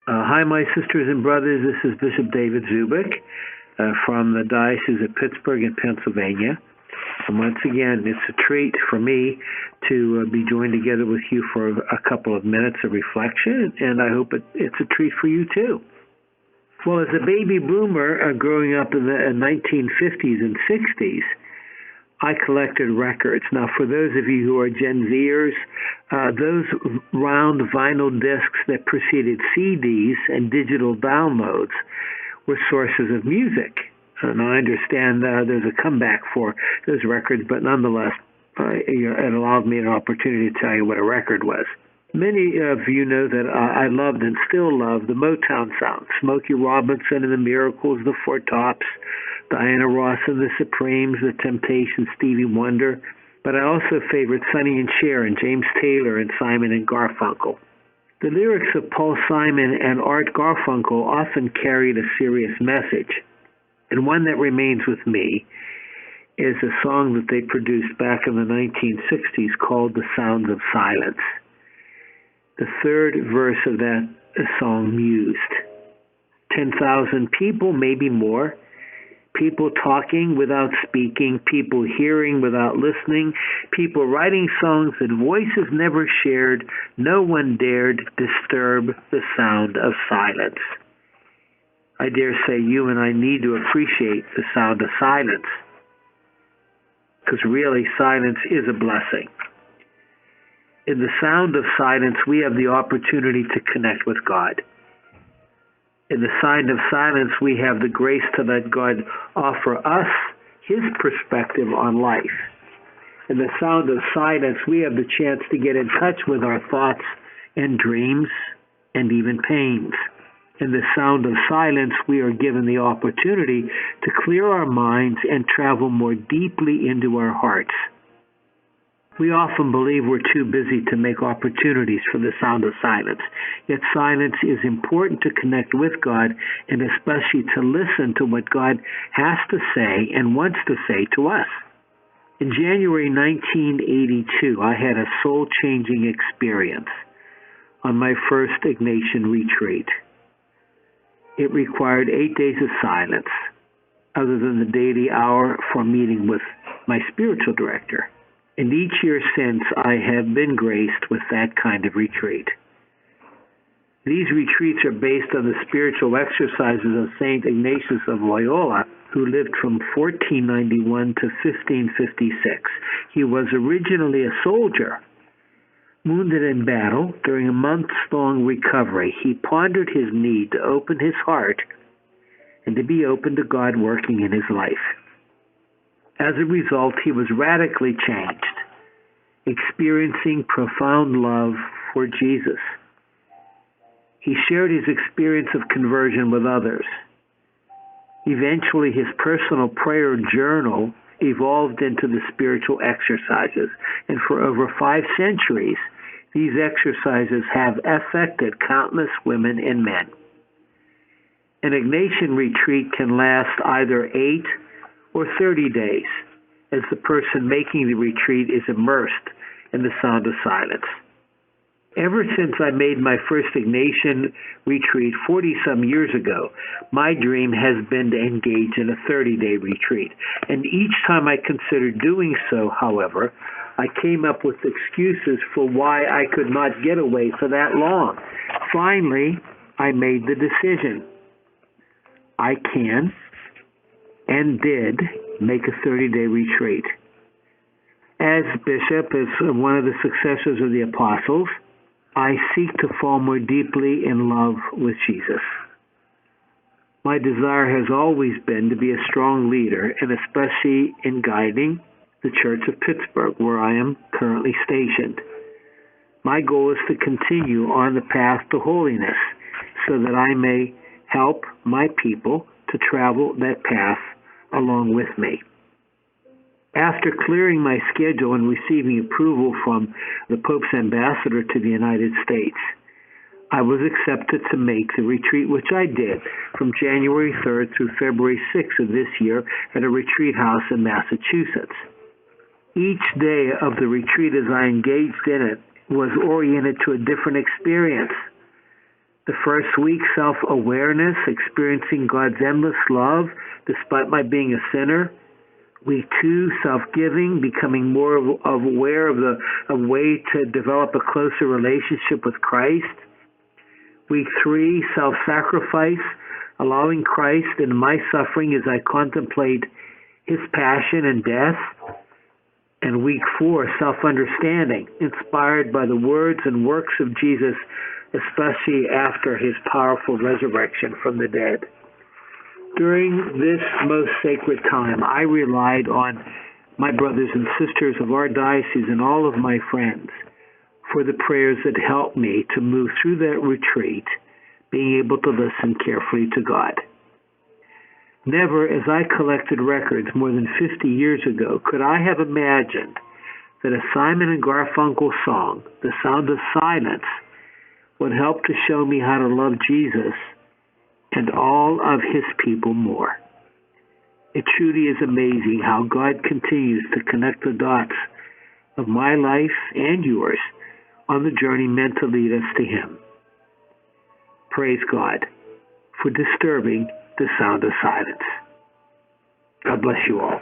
Hi, my sisters and brothers. This is Bishop David Zubik from the Diocese of Pittsburgh in Pennsylvania. And once again, it's a treat for me to be joined together with you for a couple of minutes of reflection, and I hope it's a treat for you too. Well, as a baby boomer growing up in the 1950s and 60s, I collected records. Now, for those of you who are Gen Zers, those round vinyl discs that preceded CDs and digital downloads were sources of music. And I understand there's a comeback for those records, but nonetheless, it allowed me an opportunity to tell you what a record was. Many of you know that I loved and still love the Motown sound. Smokey Robinson and the Miracles, the Four Tops, Diana Ross and the Supremes, the Temptations, Stevie Wonder. But I also favored Sonny and Cher and James Taylor and Simon and Garfunkel. The lyrics of Paul Simon and Art Garfunkel often carried a serious message. And one that remains with me is a song that they produced back in the 1960s called The Sounds of Silence. The third verse of that song mused. 10,000 people, maybe more. People talking without speaking, people hearing without listening, people writing songs that voices never shared. No one dared disturb the sound of silence. I dare say you and I need to appreciate the sound of silence, because really silence is a blessing. In the sound of silence, we have the opportunity to connect with God. In the sound of silence, we have the grace to let God offer us His perspective on life. In the sound of silence, we have the chance to get in touch with our thoughts and dreams and even pains. In the sound of silence, we are given the opportunity to clear our minds and travel more deeply into our hearts. We often believe we're too busy to make opportunities for the sound of silence. Yet silence is important to connect with God, and especially to listen to what God has to say and wants to say to us. In January 1982, I had a soul-changing experience on my first Ignatian retreat. It required 8 days of silence, other than the daily hour for meeting with my spiritual director. And each year since, I have been graced with that kind of retreat. These retreats are based on the spiritual exercises of St. Ignatius of Loyola, who lived from 1491 to 1556. He was originally a soldier. Wounded in battle, during a months-long recovery, he pondered his need to open his heart and to be open to God working in his life. As a result, he was radically changed, experiencing profound love for Jesus. He shared his experience of conversion with others. Eventually, his personal prayer journal evolved into the spiritual exercises, and for over 5 centuries, these exercises have affected countless women and men. An Ignatian retreat can last either 8 or 30 days, as the person making the retreat is immersed in the sound of silence. Ever since I made my first Ignatian retreat 40-some years ago, my dream has been to engage in a 30-day retreat. And each time I considered doing so, however, I came up with excuses for why I could not get away for that long. Finally, I made the decision. I can and did make a 30-day retreat. As bishop, as one of the successors of the apostles, I seek to fall more deeply in love with Jesus. My desire has always been to be a strong leader, and especially in guiding the Church of Pittsburgh, where I am currently stationed. My goal is to continue on the path to holiness so that I may help my people to travel that path along with me. After clearing my schedule and receiving approval from the Pope's ambassador to the United States, I was accepted to make the retreat, which I did from January 3rd through February 6th of this year at a retreat house in Massachusetts. Each day of the retreat as I engaged in it was oriented to a different experience. The first week, self-awareness, experiencing God's endless love despite my being a sinner. Week 2, self-giving, becoming more aware of a way to develop a closer relationship with Christ. Week 3, self-sacrifice, allowing Christ in my suffering as I contemplate his passion and death. And week 4, self-understanding, inspired by the words and works of Jesus, especially after his powerful resurrection from the dead. During this most sacred time, I relied on my brothers and sisters of our diocese and all of my friends for the prayers that helped me to move through that retreat, being able to listen carefully to God. Never, as I collected records more than 50 years ago, could I have imagined that a Simon and Garfunkel song, The Sound of Silence, would help to show me how to love Jesus and all of his people more. It truly is amazing how God continues to connect the dots of my life and yours on the journey meant to lead us to him. Praise God for disturbing the sound of silence. God bless you all.